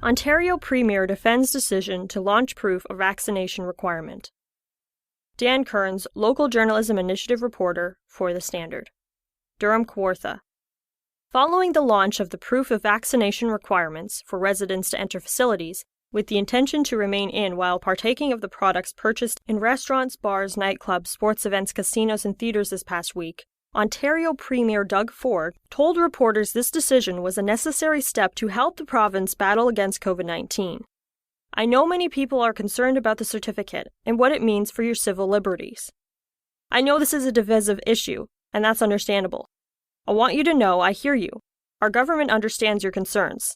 Ontario Premier defends decision to launch proof of vaccination requirement. Dan Kearns, local journalism initiative reporter for The Standard. Durham, Kawartha. Following the launch of the proof of vaccination requirements for residents to enter facilities, with the intention to remain in while partaking of the products purchased in restaurants, bars, nightclubs, sports events, casinos, and theaters this past week, Ontario Premier Doug Ford told reporters this decision was a necessary step to help the province battle against COVID-19. I know many people are concerned about the certificate and what it means for your civil liberties. I know this is a divisive issue, and that's understandable. I want you to know I hear you. Our government understands your concerns.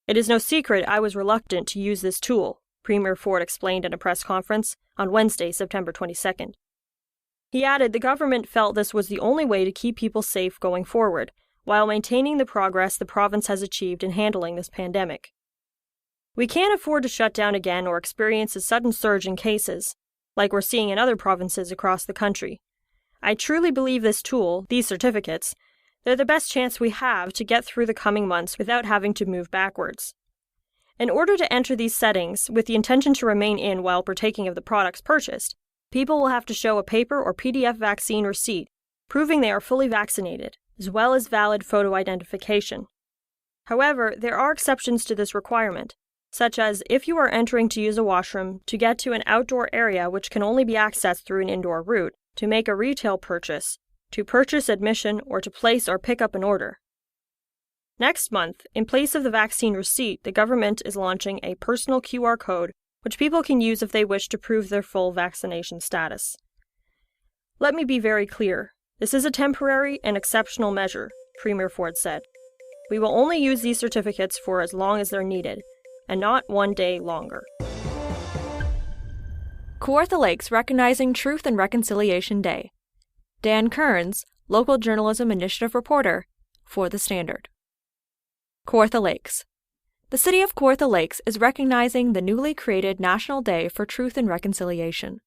It is no secret I was reluctant to use this tool, Premier Ford explained in a press conference on Wednesday, September 22nd. He added the government felt this was the only way to keep people safe going forward, while maintaining the progress the province has achieved in handling this pandemic. We can't afford to shut down again or experience a sudden surge in cases, like we're seeing in other provinces across the country. I truly believe this tool, these certificates, they're the best chance we have to get through the coming months without having to move backwards. In order to enter these settings with the intention to remain in while partaking of the products purchased, people will have to show a paper or PDF vaccine receipt proving they are fully vaccinated, as well as valid photo identification. However, there are exceptions to this requirement, such as if you are entering to use a washroom, to get to an outdoor area which can only be accessed through an indoor route, to make a retail purchase, to purchase admission, or to place or pick up an order. Next month, in place of the vaccine receipt, the government is launching a personal QR code which people can use if they wish to prove their full vaccination status. Let me be very clear. This is a temporary and exceptional measure, Premier Ford said. We will only use these certificates for as long as they're needed, and not one day longer. Kawartha Lakes recognizing Truth and Reconciliation Day. Dan Kearns, local journalism initiative reporter for The Standard. Kawartha Lakes. The city of Kawartha Lakes is recognizing the newly created National Day for Truth and Reconciliation.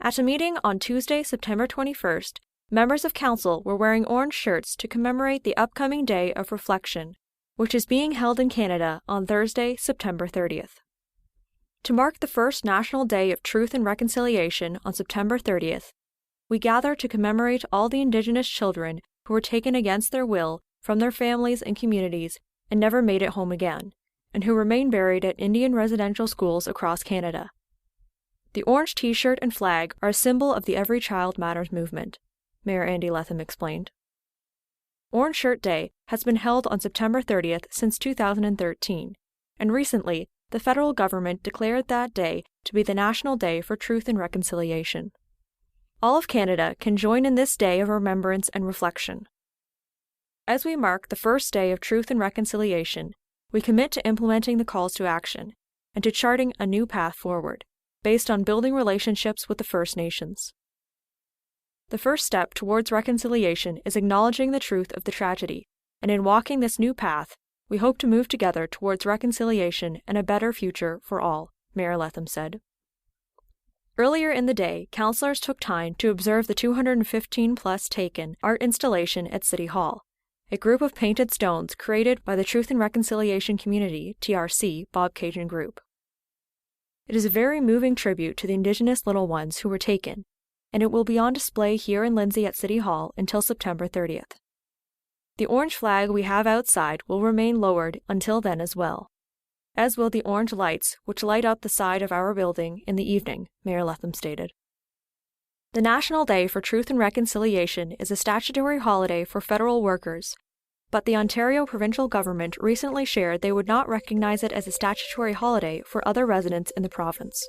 At a meeting on Tuesday, September 21st, members of council were wearing orange shirts to commemorate the upcoming Day of Reflection, which is being held in Canada on Thursday, September 30th. To mark the first National Day of Truth and Reconciliation on September 30th, we gather to commemorate all the Indigenous children who were taken against their will from their families and communities and never made it home again, and who remain buried at Indian residential schools across Canada. The orange T-shirt and flag are a symbol of the Every Child Matters movement, Mayor Andy Letham explained. Orange Shirt Day has been held on September 30th since 2013, and recently the federal government declared that day to be the National Day for Truth and Reconciliation. All of Canada can join in this day of remembrance and reflection. As we mark the first day of Truth and Reconciliation, we commit to implementing the calls to action and to charting a new path forward, based on building relationships with the First Nations. The first step towards reconciliation is acknowledging the truth of the tragedy, and in walking this new path, we hope to move together towards reconciliation and a better future for all, Mayor Letham said. Earlier in the day, councillors took time to observe the 215-plus taken art installation at City Hall, a group of painted stones created by the Truth and Reconciliation Community, TRC, Bob Cajun Group. It is a very moving tribute to the Indigenous little ones who were taken, and it will be on display here in Lindsay at City Hall until September 30th. The orange flag we have outside will remain lowered until then as well, as will the orange lights which light up the side of our building in the evening, Mayor Letham stated. The National Day for Truth and Reconciliation is a statutory holiday for federal workers, but the Ontario provincial government recently shared they would not recognize it as a statutory holiday for other residents in the province.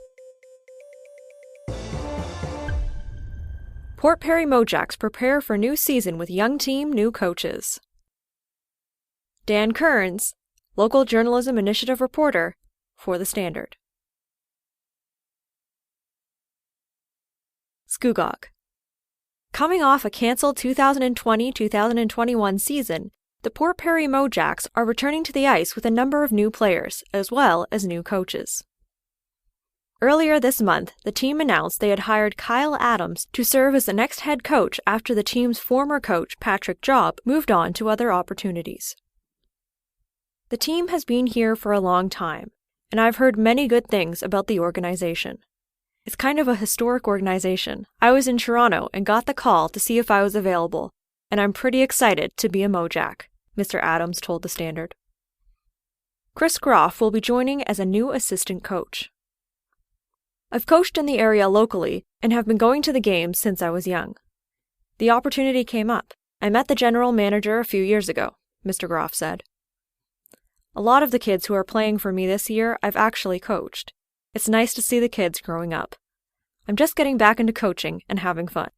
Port Perry MoJacks prepare for new season with young team, new coaches. Dan Kearns, local journalism initiative reporter for The Standard. Scugog. Coming off a cancelled 2020-2021 season, the Port Perry MoJacks are returning to the ice with a number of new players, as well as new coaches. Earlier this month, the team announced they had hired Kyle Adams to serve as the next head coach after the team's former coach, Patrick Job, moved on to other opportunities. The team has been here for a long time, and I've heard many good things about the organization. It's kind of a historic organization. I was in Toronto and got the call to see if I was available, and I'm pretty excited to be a Mojack, Mr. Adams told the Standard. Chris Groff will be joining as a new assistant coach. I've coached in the area locally and have been going to the games since I was young. The opportunity came up. I met the general manager a few years ago, Mr. Groff said. A lot of the kids who are playing for me this year I've actually coached. It's nice to see the kids growing up. I'm just getting back into coaching and having fun.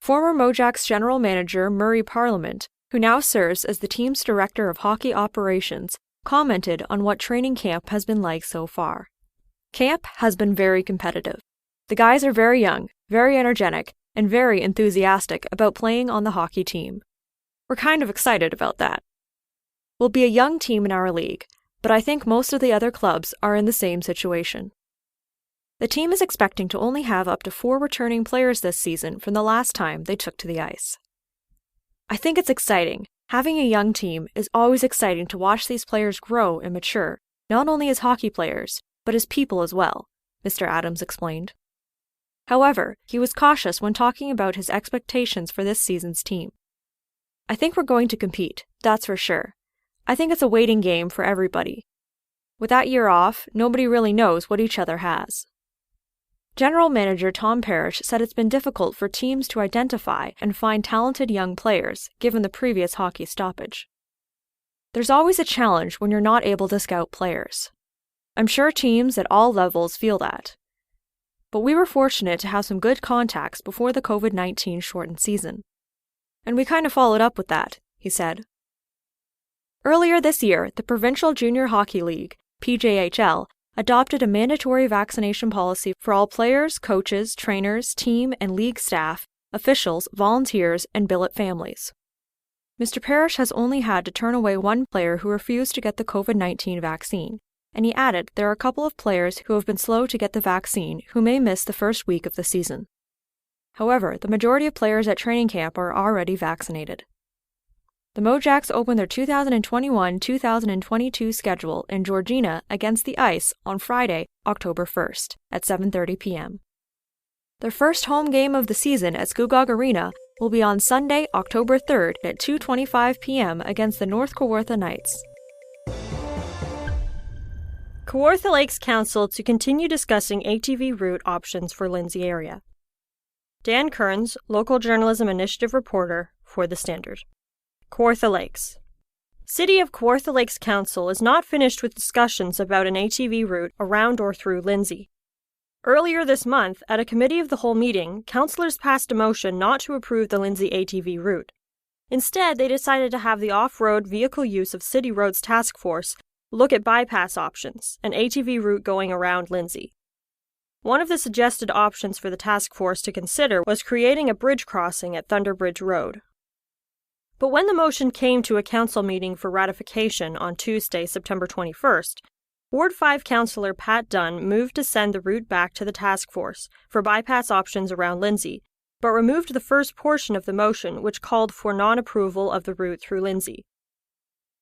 Former Mojacs general manager Murray Parliament, who now serves as the team's director of hockey operations, commented on what training camp has been like so far. Camp has been very competitive. The guys are very young, very energetic, and very enthusiastic about playing on the hockey team. We're kind of excited about that. We'll be a young team in our league, but I think most of the other clubs are in the same situation. The team is expecting to only have up to 4 returning players this season from the last time they took to the ice. I think it's exciting. Having a young team is always exciting to watch these players grow and mature, not only as hockey players, but as people as well, Mr. Adams explained. However, he was cautious when talking about his expectations for this season's team. I think we're going to compete, that's for sure. I think it's a waiting game for everybody. With that year off, nobody really knows what each other has. General Manager Tom Parrish said it's been difficult for teams to identify and find talented young players, given the previous hockey stoppage. There's always a challenge when you're not able to scout players. I'm sure teams at all levels feel that. But we were fortunate to have some good contacts before the COVID-19 shortened season. And we kind of followed up with that, he said. Earlier this year, the Provincial Junior Hockey League, PJHL, adopted a mandatory vaccination policy for all players, coaches, trainers, team and league staff, officials, volunteers, and billet families. Mr. Parrish has only had to turn away one player who refused to get the COVID-19 vaccine, and he added there are a couple of players who have been slow to get the vaccine who may miss the first week of the season. However, the majority of players at training camp are already vaccinated. The Mojacs opened their 2021-2022 schedule in Georgina against the Ice on Friday, October 1st, at 7:30 p.m. Their first home game of the season at Scugog Arena will be on Sunday, October 3rd at 2:25 p.m. against the North Kawartha Knights. Kawartha Lakes Council to continue discussing ATV route options for Lindsay area. Dan Kearns, Local Journalism Initiative reporter for The Standard. Kawartha Lakes. City of Kawartha Lakes Council is not finished with discussions about an ATV route around or through Lindsay. Earlier this month, at a committee of the whole meeting, councillors passed a motion not to approve the Lindsay ATV route. Instead, they decided to have the Off-Road Vehicle Use of City Roads Task Force look at bypass options, an ATV route going around Lindsay. One of the suggested options for the task force to consider was creating a bridge crossing at Thunder Bridge Road. But when the motion came to a council meeting for ratification on Tuesday, September 21st, Ward 5 Councillor Pat Dunn moved to send the route back to the task force for bypass options around Lindsay, but removed the first portion of the motion which called for non-approval of the route through Lindsay.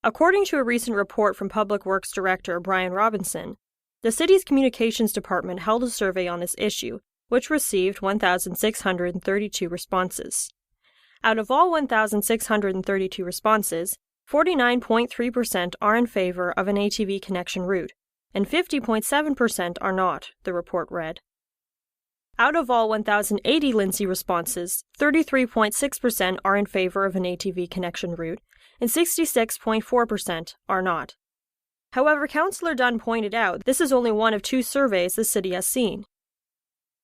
According to a recent report from Public Works Director Brian Robinson, the city's communications department held a survey on this issue, which received 1,632 responses. Out of all 1,632 responses, 49.3% are in favor of an ATV connection route, and 50.7% are not, the report read. Out of all 1,080 Lindsay responses, 33.6% are in favor of an ATV connection route, and 66.4% are not. However, Councillor Dunn pointed out this is only one of 2 surveys the city has seen.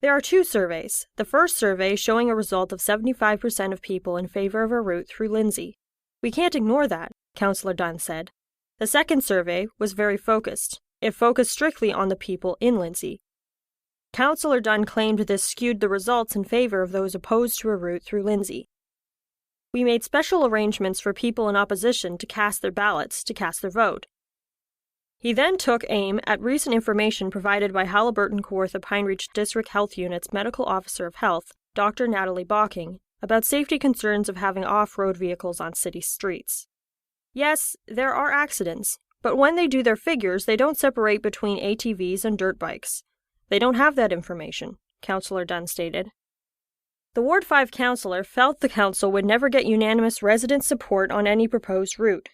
There are 2 surveys, the first survey showing a result of 75% of people in favor of a route through Lindsay. We can't ignore that, Councillor Dunn said. The second survey was very focused. It focused strictly on the people in Lindsay. Councillor Dunn claimed this skewed the results in favor of those opposed to a route through Lindsay. We made special arrangements for people in opposition to cast their ballots, to cast their vote. He then took aim at recent information provided by Halliburton-Kawartha Pine Ridge District Health Unit's Medical Officer of Health, Dr. Natalie Bocking, about safety concerns of having off-road vehicles on city streets. Yes, there are accidents, but when they do their figures, they don't separate between ATVs and dirt bikes. They don't have that information, Councillor Dunn stated. The Ward 5 councillor felt the council would never get unanimous resident support on any proposed route.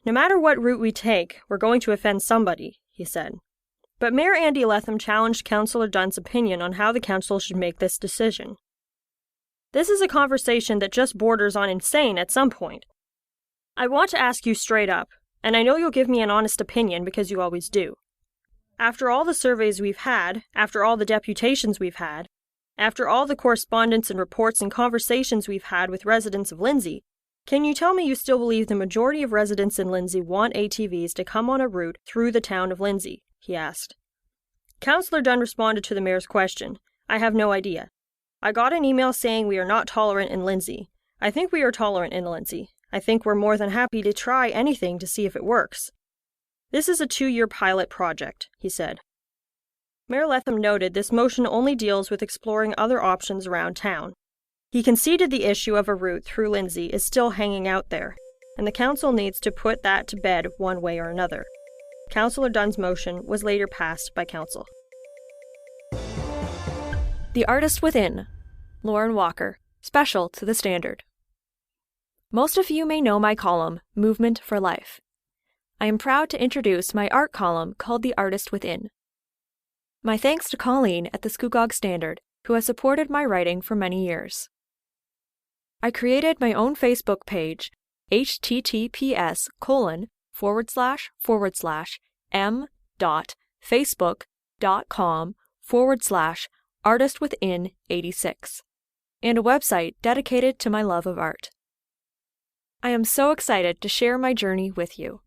No matter what route we take, we're going to offend somebody, he said. But Mayor Andy Letham challenged Councillor Dunn's opinion on how the council should make this decision. This is a conversation that just borders on insane at some point. I want to ask you straight up, and I know you'll give me an honest opinion because you always do. After all the surveys we've had, after all the deputations we've had, after all the correspondence and reports and conversations we've had with residents of Lindsay, can you tell me you still believe the majority of residents in Lindsay want ATVs to come on a route through the town of Lindsay? He asked. Councillor Dunn responded to the mayor's question. I have no idea. I got an email saying we are not tolerant in Lindsay. I think we are tolerant in Lindsay. I think we're more than happy to try anything to see if it works. This is a 2-year pilot project, he said. Mayor Letham noted this motion only deals with exploring other options around town. He conceded the issue of a route through Lindsay is still hanging out there, and the council needs to put that to bed one way or another. Councillor Dunn's motion was later passed by council. The Artist Within, Lauren Walker, special to the Standard. Most of you may know my column, Movement for Life. I am proud to introduce my art column called The Artist Within. My thanks to Colleen at the Scugog Standard, who has supported my writing for many years. I created my own Facebook page, https://m.facebook.com/artistwithin86, and a website dedicated to my love of art. I am so excited to share my journey with you.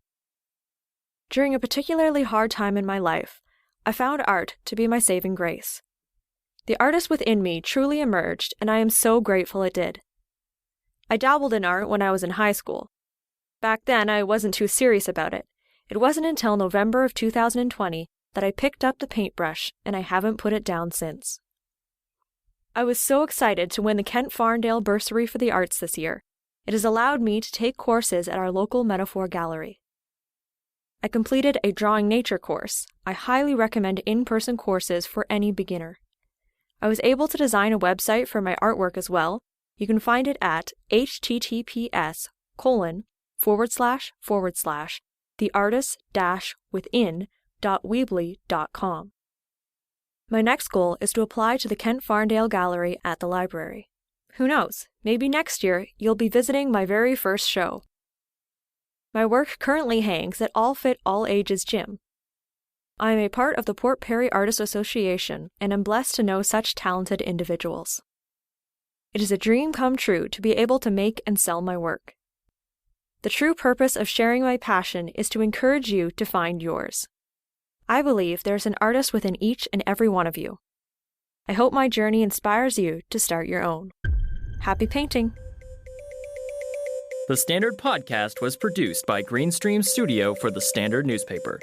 During a particularly hard time in my life, I found art to be my saving grace. The artist within me truly emerged, and I am so grateful it did. I dabbled in art when I was in high school. Back then, I wasn't too serious about it. It wasn't until November of 2020 that I picked up the paintbrush, and I haven't put it down since. I was so excited to win the Kent Farndale Bursary for the Arts this year. It has allowed me to take courses at our local Metaphor Gallery. I completed a Drawing Nature course. I highly recommend in-person courses for any beginner. I was able to design a website for my artwork as well. You can find it at https://theartist-within.weebly.com. My next goal is to apply to the Kent Farndale Gallery at the library. Who knows, maybe next year you'll be visiting my very first show. My work currently hangs at All Fit All Ages Gym. I am a part of the Port Perry Artists Association and am blessed to know such talented individuals. It is a dream come true to be able to make and sell my work. The true purpose of sharing my passion is to encourage you to find yours. I believe there's an artist within each and every one of you. I hope my journey inspires you to start your own. Happy painting! The Standard Podcast was produced by Greenstream Studio for the Standard newspaper.